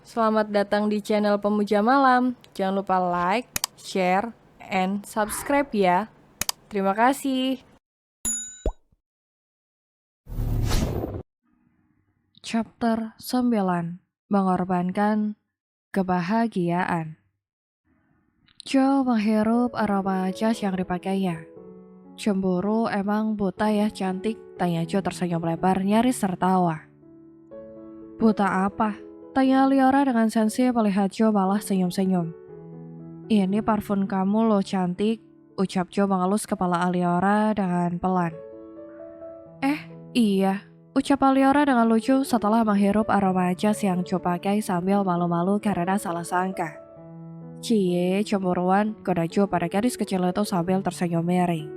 Selamat datang di channel Pemuja Malam. Jangan lupa like, share, and subscribe ya. Terima kasih. Chapter 9. Mengorbankan kebahagiaan. Joe menghirup aroma jas yang dipakainya. Cemburu emang buta ya cantik, tanya Joe tersenyum lebar nyaris tertawa. Buta apa? Tanya Liora dengan sensi melihat Joe malah senyum-senyum. Ini parfum kamu loh cantik, ucap Joe mengelus kepala Aliora dengan pelan. Iya, ucap Aliora dengan lucu setelah menghirup aroma jas yang Joe pakai sambil malu-malu karena salah sangka. Cie, cemburuan, goda Joe pada gadis kecil itu sambil tersenyum miring.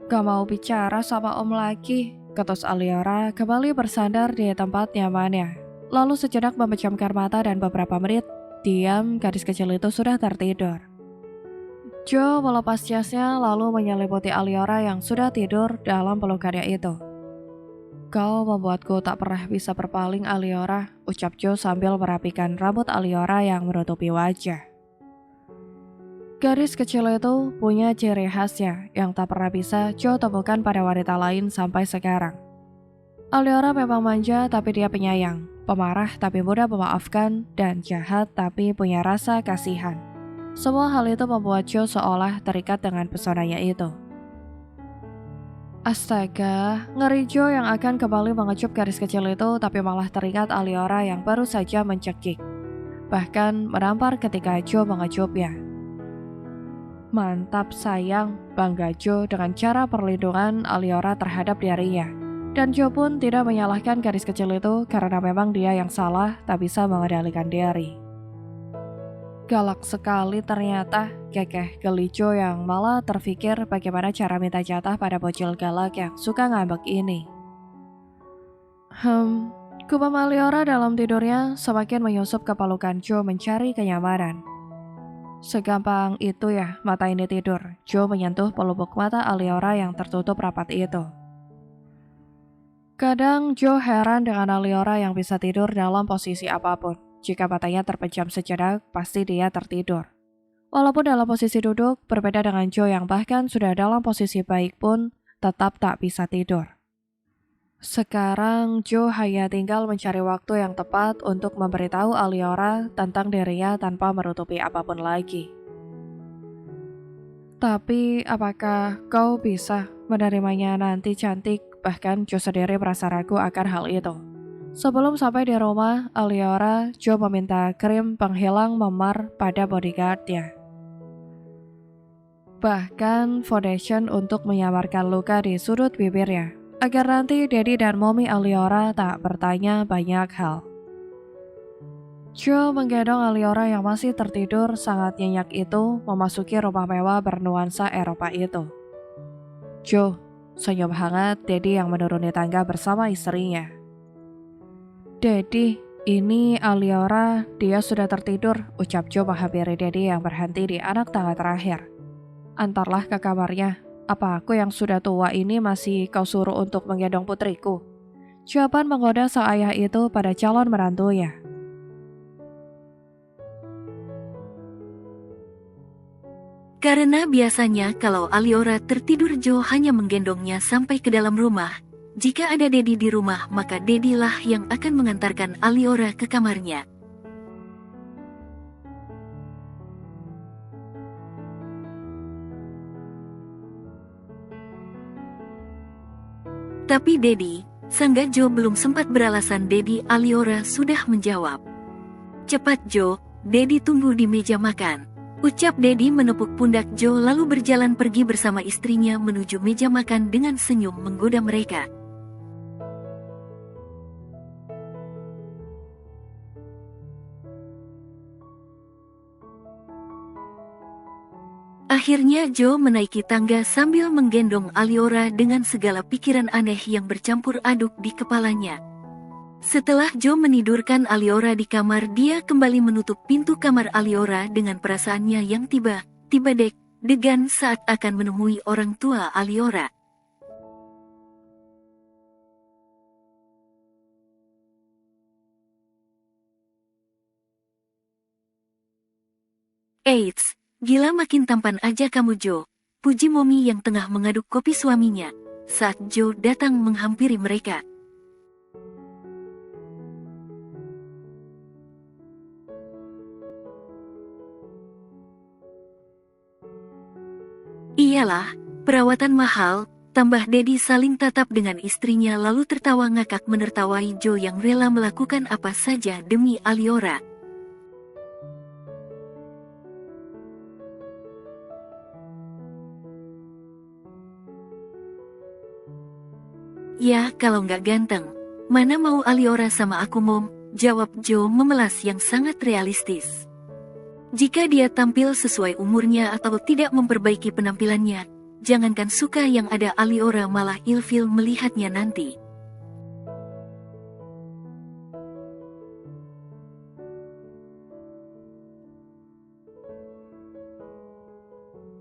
Gak mau bicara sama om lagi, ketus Aliora kembali bersandar di tempat nyamannya. Lalu sejenak memejamkan mata dan beberapa menit, diam gadis kecil itu sudah tertidur. Joe melepas jasnya lalu menyelimuti Aliora yang sudah tidur dalam pelukannya itu. Kau membuatku tak pernah bisa berpaling Aliora, ucap Joe sambil merapikan rambut Aliora yang menutupi wajah. Gadis kecil itu punya ciri khasnya yang tak pernah bisa Joe temukan pada wanita lain sampai sekarang. Aliora memang manja tapi dia penyayang, pemarah tapi mudah memaafkan, dan jahat tapi punya rasa kasihan. Semua hal itu membuat Joe seolah terikat dengan pesonanya itu. Astaga, ngeri Joe yang akan kembali mengecup gadis kecil itu tapi malah teringat Aliora yang baru saja mencekik. Bahkan menampar ketika Joe mengecupnya. Mantap sayang, bangga Joe dengan cara perlindungan Aliora terhadap dirinya. Dan Joe pun tidak menyalahkan gadis kecil itu karena memang dia yang salah tak bisa mengendalikan diri. Galak sekali ternyata, kekeh geli Joe yang malah terfikir bagaimana cara minta jatah pada bocil galak yang suka ngambek ini. Gumam Aliora dalam tidurnya semakin menyusup ke pelukan Joe mencari kenyamanan. Segampang itu ya mata ini tidur, Joe menyentuh pelupuk mata Aliora yang tertutup rapat itu. Kadang Joe heran dengan Aliora yang bisa tidur dalam posisi apapun. Jika matanya terpejam sejenak, pasti dia tertidur. Walaupun dalam posisi duduk, berbeda dengan Joe yang bahkan sudah dalam posisi baik pun, tetap tak bisa tidur. Sekarang Joe hanya tinggal mencari waktu yang tepat untuk memberitahu Aliora tentang dirinya tanpa menutupi apapun lagi. Tapi apakah kau bisa menerimanya nanti cantik? Bahkan Joe sendiri merasa ragu akan hal itu. Sebelum sampai di rumah, Aliora, Joe meminta krim penghilang memar pada bodyguard-nya. Bahkan foundation untuk menyamarkan luka di sudut bibirnya, agar nanti Daddy dan Mommy Aliora tak bertanya banyak hal. Joe menggendong Aliora yang masih tertidur sangat nyenyak itu memasuki rumah mewah bernuansa Eropa itu. Joe, senyum hangat Daddy yang menuruni tangga bersama istrinya. Daddy, ini Aliora, dia sudah tertidur, ucap Joe menghampiri Daddy yang berhenti di anak tangga terakhir. Antarlah ke kamarnya, apa aku yang sudah tua ini masih kau suruh untuk menggendong putriku? Jawaban menggoda sang ayah itu pada calon menantunya. Karena biasanya kalau Aliora tertidur Joe hanya menggendongnya sampai ke dalam rumah. Jika ada Daddy di rumah maka Daddy lah yang akan mengantarkan Aliora ke kamarnya. Tapi Daddy, sangga Joe belum sempat beralasan Daddy Aliora sudah menjawab. Cepat Joe, Daddy tunggu di meja makan. Ucap Daddy menepuk pundak Joe lalu berjalan pergi bersama istrinya menuju meja makan dengan senyum menggoda mereka. Akhirnya Joe menaiki tangga sambil menggendong Aliora dengan segala pikiran aneh yang bercampur aduk di kepalanya. Setelah Joe menidurkan Aliora di kamar, dia kembali menutup pintu kamar Aliora dengan perasaannya yang tiba-tiba deg-degan saat akan menemui orang tua Aliora. Eits, gila makin tampan aja kamu Jo. Puji Momi yang tengah mengaduk kopi suaminya, saat Jo datang menghampiri mereka. Iyalah, perawatan mahal, tambah Dedi saling tatap dengan istrinya lalu tertawa ngakak menertawai Jo yang rela melakukan apa saja demi Aliora. Ya, kalau nggak ganteng, mana mau Aliora sama aku Mom, jawab Jo memelas yang sangat realistis. Jika dia tampil sesuai umurnya atau tidak memperbaiki penampilannya, jangankan suka yang ada Aliora malah ilfil melihatnya nanti.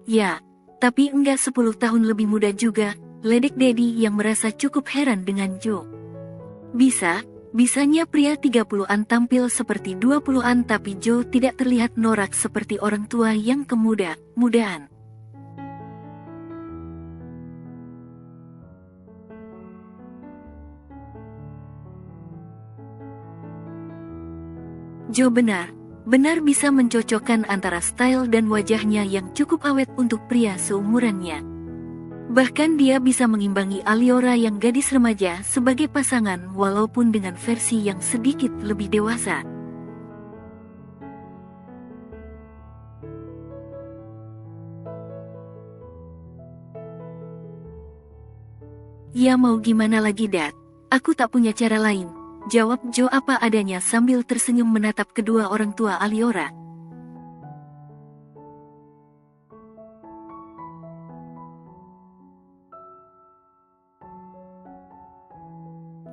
Ya, tapi enggak 10 tahun lebih muda juga, ledek Dedi yang merasa cukup heran dengan Jo. Bisanya pria 30-an tampil seperti 20-an tapi Jo tidak terlihat norak seperti orang tua yang kemuda-mudaan. Jo benar bisa mencocokkan antara style dan wajahnya yang cukup awet untuk pria seumurannya. Bahkan dia bisa mengimbangi Aliora yang gadis remaja sebagai pasangan walaupun dengan versi yang sedikit lebih dewasa. Ya mau gimana lagi Dad, aku tak punya cara lain, jawab Jo apa adanya sambil tersenyum menatap kedua orang tua Aliora.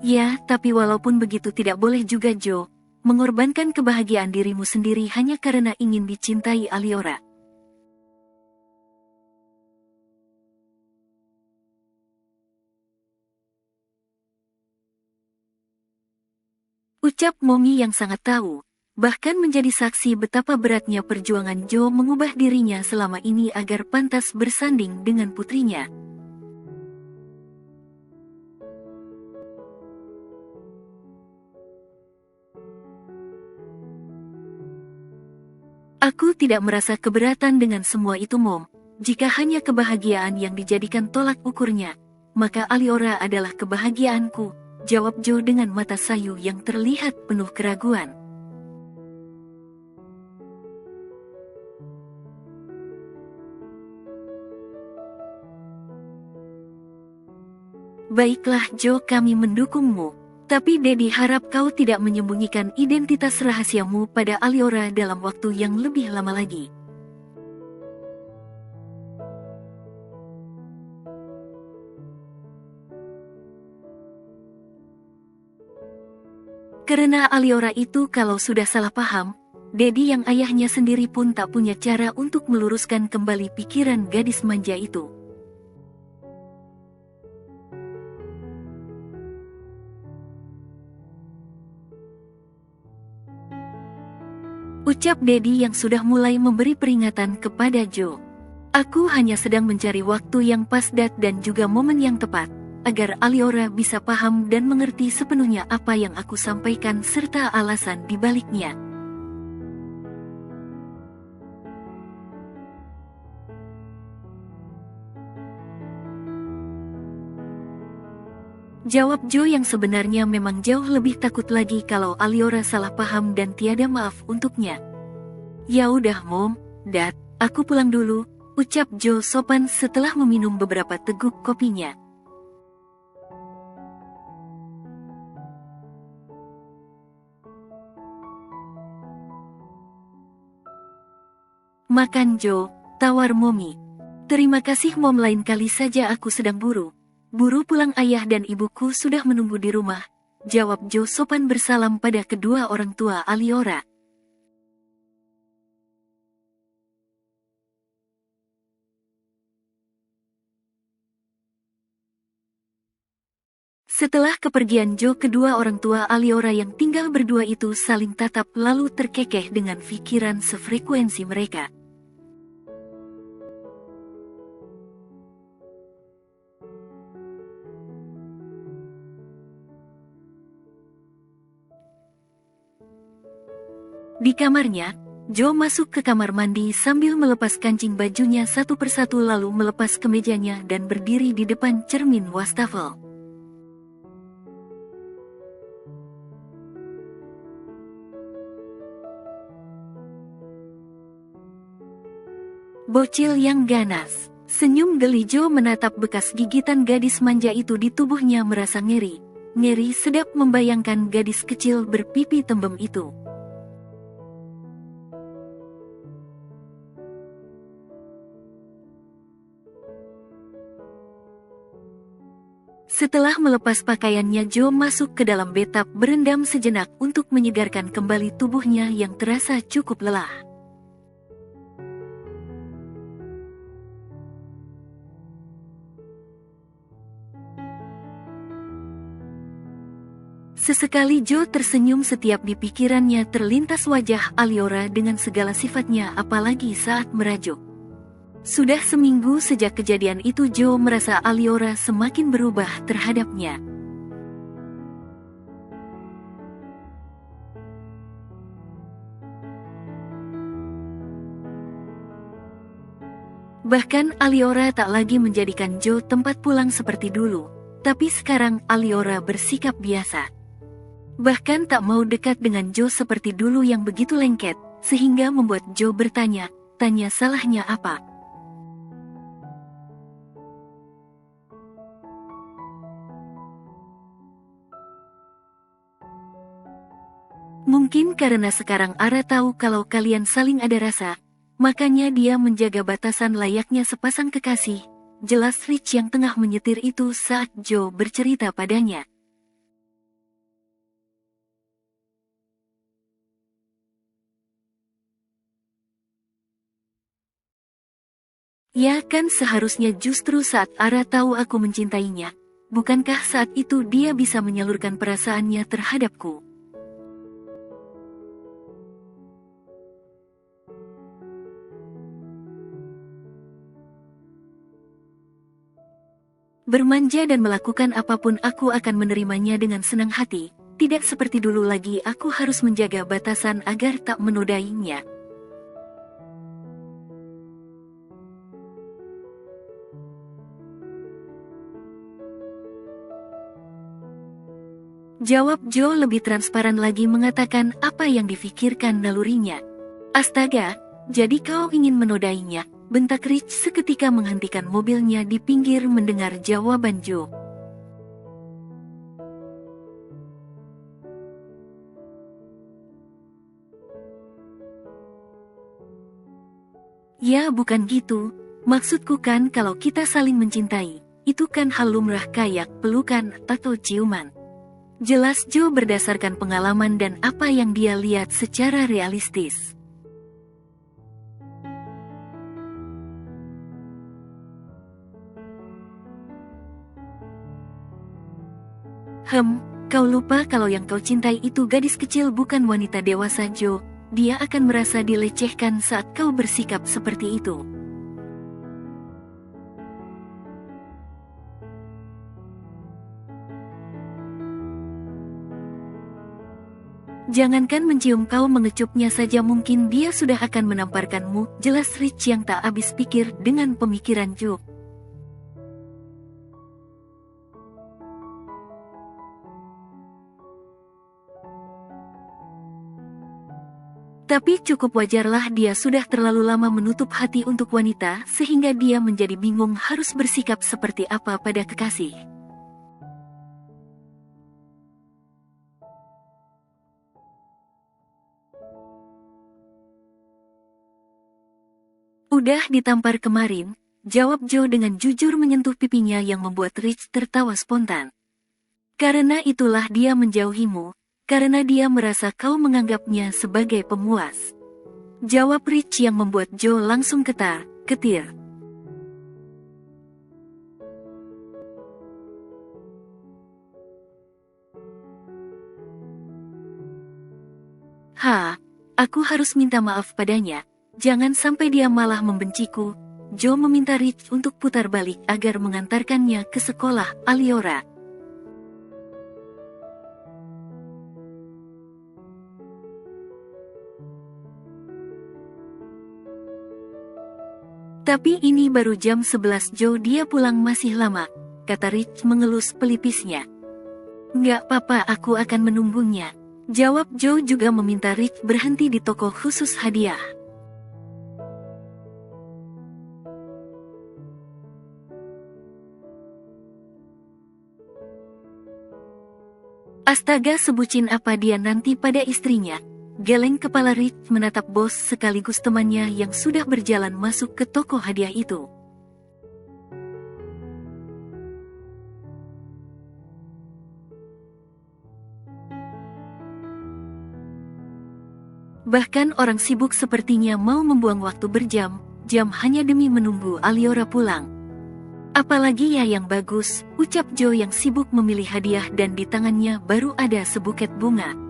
Ya, tapi walaupun begitu tidak boleh juga Jo, mengorbankan kebahagiaan dirimu sendiri hanya karena ingin dicintai Aliora. Ucap Momi yang sangat tahu, bahkan menjadi saksi betapa beratnya perjuangan Jo mengubah dirinya selama ini agar pantas bersanding dengan putrinya. Aku tidak merasa keberatan dengan semua itu Mom, jika hanya kebahagiaan yang dijadikan tolak ukurnya, maka Aliora adalah kebahagiaanku, jawab Jo dengan mata sayu yang terlihat penuh keraguan. Baiklah Jo, kami mendukungmu. Tapi Dedi harap kau tidak menyembunyikan identitas rahasiamu pada Aliora dalam waktu yang lebih lama lagi. Karena Aliora itu kalau sudah salah paham, Dedi yang ayahnya sendiri pun tak punya cara untuk meluruskan kembali pikiran gadis manja itu. Ucap Dedi yang sudah mulai memberi peringatan kepada Jo. Aku hanya sedang mencari waktu yang pas dan juga momen yang tepat, agar Aliora bisa paham dan mengerti sepenuhnya apa yang aku sampaikan serta alasan di baliknya. Jawab Jo yang sebenarnya memang jauh lebih takut lagi kalau Aliora salah paham dan tiada maaf untuknya. Ya udah Mom, Dad, aku pulang dulu, ucap Jo sopan setelah meminum beberapa teguk kopinya. Makan Jo, tawar Momi. Terima kasih Mom, lain kali saja aku sedang buru pulang, ayah dan ibuku sudah menunggu di rumah, jawab Jo sopan bersalam pada kedua orang tua Aliora. Setelah kepergian Jo, kedua orang tua Aliora yang tinggal berdua itu saling tatap lalu terkekeh dengan pikiran sefrekuensi mereka. Di kamarnya, Joe masuk ke kamar mandi sambil melepas kancing bajunya satu persatu lalu melepas kemejanya dan berdiri di depan cermin wastafel. Bocil yang ganas. Senyum geli Joe menatap bekas gigitan gadis manja itu di tubuhnya merasa ngeri. Ngeri sedap membayangkan gadis kecil berpipi tembem itu. Setelah melepas pakaiannya, Joe masuk ke dalam bathtub berendam sejenak untuk menyegarkan kembali tubuhnya yang terasa cukup lelah. Sesekali Joe tersenyum setiap di pikirannya terlintas wajah Aliora dengan segala sifatnya apalagi saat merajuk. Sudah seminggu sejak kejadian itu Joe merasa Aliora semakin berubah terhadapnya. Bahkan Aliora tak lagi menjadikan Joe tempat pulang seperti dulu, tapi sekarang Aliora bersikap biasa. Bahkan tak mau dekat dengan Joe seperti dulu yang begitu lengket, sehingga membuat Joe bertanya salahnya apa. Mungkin karena sekarang Ara tahu kalau kalian saling ada rasa, makanya dia menjaga batasan layaknya sepasang kekasih. Jelas Rich yang tengah menyetir itu saat Joe bercerita padanya. Ya kan seharusnya justru saat Ara tahu aku mencintainya, bukankah saat itu dia bisa menyalurkan perasaannya terhadapku? Bermanja dan melakukan apapun aku akan menerimanya dengan senang hati, tidak seperti dulu lagi aku harus menjaga batasan agar tak menodainya. Jawab Joe lebih transparan lagi mengatakan apa yang difikirkan nalurinya. Astaga, jadi kau ingin menodainya? Bentak Rich seketika menghentikan mobilnya di pinggir mendengar jawaban Joe. Ya bukan gitu, maksudku kan kalau kita saling mencintai, itu kan hal lumrah kayak pelukan atau ciuman. Jelas Joe berdasarkan pengalaman dan apa yang dia lihat secara realistis. Kau lupa kalau yang kau cintai itu gadis kecil bukan wanita dewasa Joe. Dia akan merasa dilecehkan saat kau bersikap seperti itu. Jangankan mencium kau mengecupnya saja mungkin dia sudah akan menamparkanmu, jelas Rich yang tak habis pikir dengan pemikiran Joe. Tapi cukup wajarlah dia sudah terlalu lama menutup hati untuk wanita sehingga dia menjadi bingung harus bersikap seperti apa pada kekasih. Udah ditampar kemarin, jawab Joe dengan jujur menyentuh pipinya yang membuat Rich tertawa spontan. Karena itulah dia menjauhimu, karena dia merasa kau menganggapnya sebagai pemuas. Jawab Rich yang membuat Joe langsung ketir. Aku harus minta maaf padanya. Jangan sampai dia malah membenciku. Joe meminta Rich untuk putar balik agar mengantarkannya ke sekolah Aliora. Tapi ini baru jam 11 Joe, dia pulang masih lama, kata Rich mengelus pelipisnya. Nggak apa-apa, aku akan menunggunya, jawab Joe juga meminta Rich berhenti di toko khusus hadiah. Astaga, sebucin apa dia nanti pada istrinya. Geleng kepala Rich menatap bos sekaligus temannya yang sudah berjalan masuk ke toko hadiah itu. Bahkan orang sibuk sepertinya mau membuang waktu berjam-jam hanya demi menunggu Aliora pulang. Apalagi ya yang bagus, ucap Joe yang sibuk memilih hadiah dan di tangannya baru ada sebuket bunga.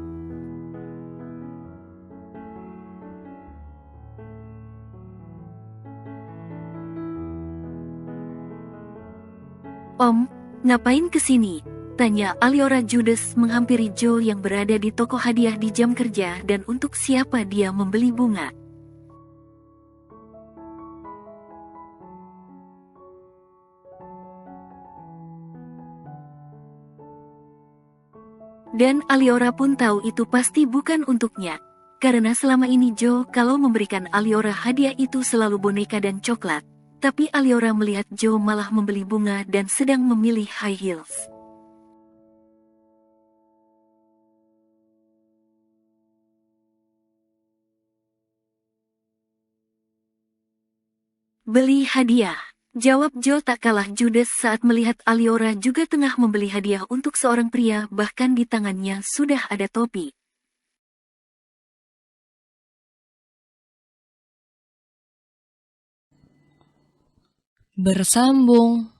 Om, ngapain kesini? Tanya Aliora judes menghampiri Joe yang berada di toko hadiah di jam kerja dan untuk siapa dia membeli bunga. Dan Aliora pun tahu itu pasti bukan untuknya. Karena selama ini Joe kalau memberikan Aliora hadiah itu selalu boneka dan coklat. Tapi Aliora melihat Joe malah membeli bunga dan sedang memilih high heels. Beli hadiah, jawab Joe tak kalah judes saat melihat Aliora juga tengah membeli hadiah untuk seorang pria, bahkan di tangannya sudah ada topi. Bersambung.